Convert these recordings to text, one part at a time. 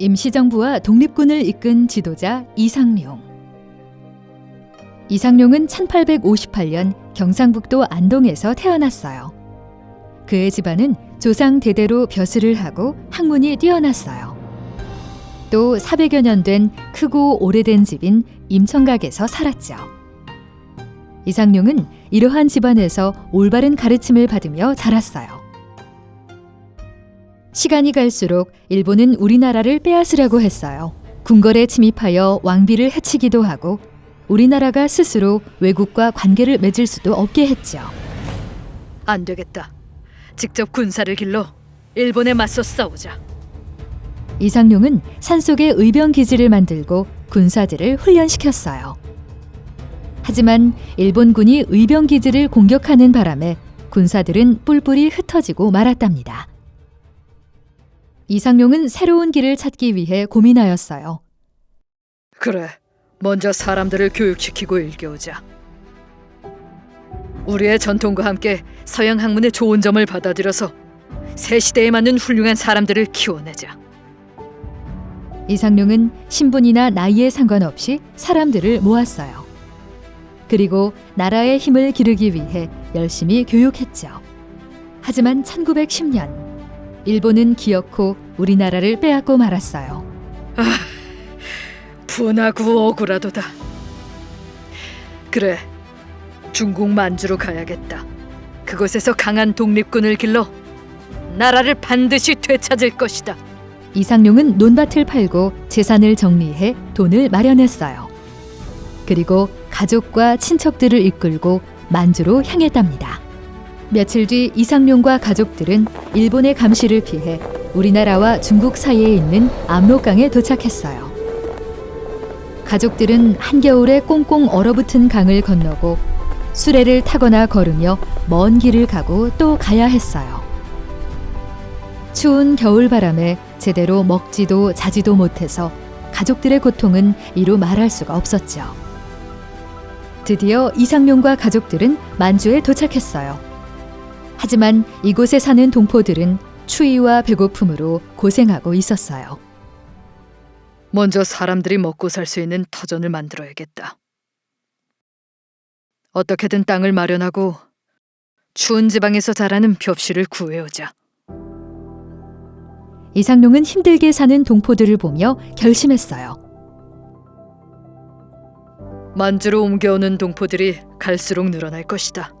임시정부와 독립군을 이끈 지도자 이상룡. 이상룡은 1858년 경상북도 안동에서 태어났어요. 그의 집안은 조상 대대로 벼슬을 하고 학문이 뛰어났어요. 또 400여 년 된 크고 오래된 집인 임청각에서 살았죠. 이상룡은 이러한 집안에서 올바른 가르침을 받으며 자랐어요. 시간이 갈수록 일본은 우리나라를 빼앗으려고 했어요. 궁궐에 침입하여 왕비를 해치기도 하고 우리나라가 스스로 외국과 관계를 맺을 수도 없게 했죠. 안 되겠다. 직접 군사를 길러 일본에 맞서 싸우자. 이상룡은 산속에 의병 기지를 만들고 군사들을 훈련시켰어요. 하지만 일본군이 의병 기지를 공격하는 바람에 군사들은 뿔뿔이 흩어지고 말았답니다. 이상룡은 새로운 길을 찾기 위해 고민하였어요. 그래, 먼저 사람들을 교육시키고 일깨우자. 우리의 전통과 함께 서양 학문의 좋은 점을 받아들여서 새 시대에 맞는 훌륭한 사람들을 키워내자. 이상룡은 신분이나 나이에 상관없이 사람들을 모았어요. 그리고 나라의 힘을 기르기 위해 열심히 교육했죠. 하지만 1910년 일본은 기어코 우리나라를 빼앗고 말았어요. 분하고 억울하도다. 그래, 중국 만주로 가야겠다. 그곳에서 강한 독립군을 길러 나라를 반드시 되찾을 것이다. 이상룡은 논밭을 팔고 재산을 정리해 돈을 마련했어요. 그리고 가족과 친척들을 이끌고 만주로 향했답니다. 며칠 뒤 이상룡과 가족들은 일본의 감시를 피해 우리나라와 중국 사이에 있는 압록강에 도착했어요. 가족들은 한겨울에 꽁꽁 얼어붙은 강을 건너고 수레를 타거나 걸으며 먼 길을 가고 또 가야 했어요. 추운 겨울바람에 제대로 먹지도 자지도 못해서 가족들의 고통은 이루 말할 수가 없었죠. 드디어 이상룡과 가족들은 만주에 도착했어요. 하지만 이곳에 사는 동포들은 추위와 배고픔으로 고생하고 있었어요. 먼저 사람들이 먹고 살 수 있는 터전을 만들어야겠다. 어떻게든 땅을 마련하고 추운 지방에서 자라는 벽실을 구해오자. 이상룡은 힘들게 사는 동포들을 보며 결심했어요. 만주로 옮겨오는 동포들이 갈수록 늘어날 것이다.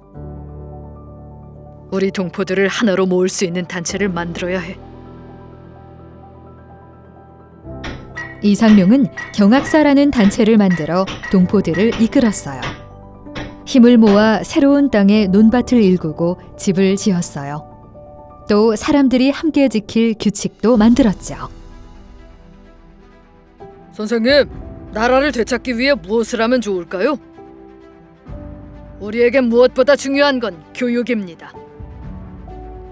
우리 동포들을 하나로 모을 수 있는 단체를 만들어야 해. 이상룡은 경학사라는 단체를 만들어 동포들을 이끌었어요. 힘을 모아 새로운 땅에 논밭을 일구고 집을 지었어요. 또 사람들이 함께 지킬 규칙도 만들었죠. 선생님, 나라를 되찾기 위해 무엇을 하면 좋을까요? 우리에겐 무엇보다 중요한 건 교육입니다.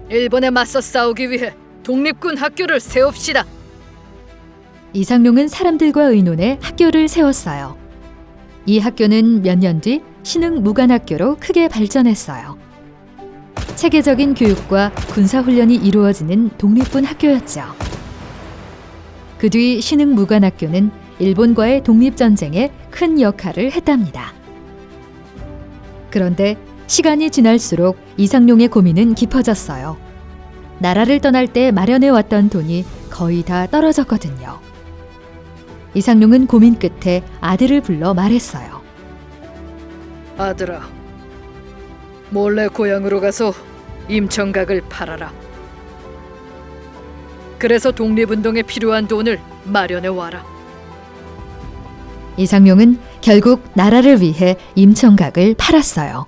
일본에 맞서 싸우기 위해 독립군 학교를 세웁시다. 이상룡은 사람들과 의논해 학교를 세웠어요. 이 학교는 몇 년 뒤 신흥무관학교로 크게 발전했어요. 체계적인 교육과 군사훈련이 이루어지는 독립군 학교였죠. 그 뒤 신흥무관학교는 일본과의 독립전쟁에 큰 역할을 했답니다. 그런데 시간이 지날수록 이상룡의 고민은 깊어졌어요. 나라를 떠날 때 마련해왔던 돈이 거의 다 떨어졌거든요. 이상룡은 고민 끝에 아들을 불러 말했어요. 아들아, 몰래 고향으로 가서 임청각을 팔아라. 그래서 독립운동에 필요한 돈을 마련해 와라. 이상룡은 결국 나라를 위해 임청각을 팔았어요.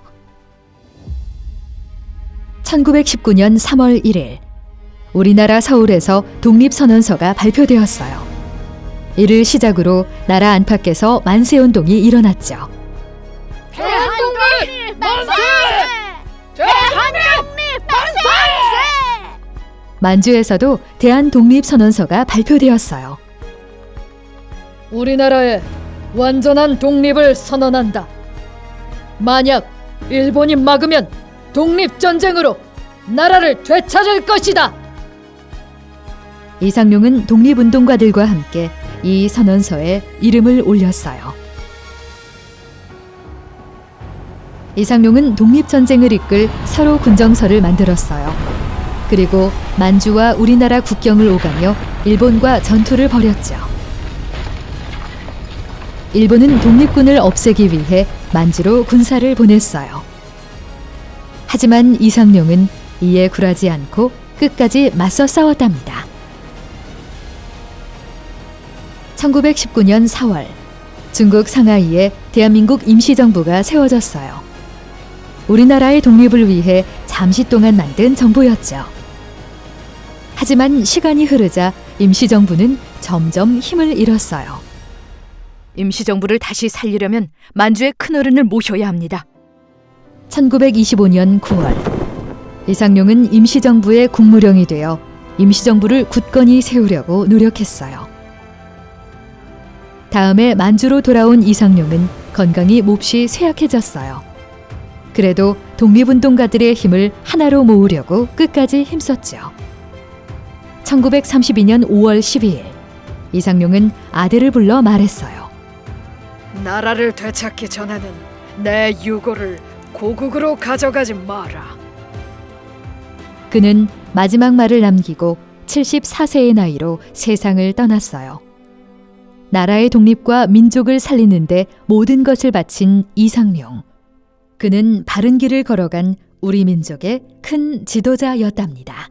1919년 3월 1일, 우리나라 서울에서 독립선언서가 발표되었어요. 이를 시작으로 나라 안팎에서 만세운동이 일어났죠. 대한독립 만세! 대한독립 만세! 만주에서도 대한독립선언서가 발표되었어요. 우리나라의 완전한 독립을 선언한다. 만약 일본이 막으면 독립전쟁으로 나라를 되찾을 것이다. 이상룡은 독립운동가들과 함께 이 선언서에 이름을 올렸어요. 이상룡은 독립전쟁을 이끌 서로 군정서를 만들었어요. 그리고 만주와 우리나라 국경을 오가며 일본과 전투를 벌였죠. 일본은 독립군을 없애기 위해 만주로 군사를 보냈어요. 하지만 이상룡은 이에 굴하지 않고 끝까지 맞서 싸웠답니다. 1919년 4월, 중국 상하이에 대한민국 임시정부가 세워졌어요. 우리나라의 독립을 위해 잠시 동안 만든 정부였죠. 하지만 시간이 흐르자 임시정부는 점점 힘을 잃었어요. 임시정부를 다시 살리려면 만주의 큰어른을 모셔야 합니다. 1925년 9월, 이상룡은 임시정부의 국무령이 되어 임시정부를 굳건히 세우려고 노력했어요. 다음에 만주로 돌아온 이상룡은 건강이 몹시 쇠약해졌어요. 그래도 독립운동가들의 힘을 하나로 모으려고 끝까지 힘썼죠. 1932년 5월 12일, 이상룡은 아들을 불러 말했어요. 나라를 되찾기 전에는 내 유고를 고국으로 가져가지 마라. 그는 마지막 말을 남기고 74세의 나이로 세상을 떠났어요. 나라의 독립과 민족을 살리는데 모든 것을 바친 이상룡. 그는 바른 길을 걸어간 우리 민족의 큰 지도자였답니다.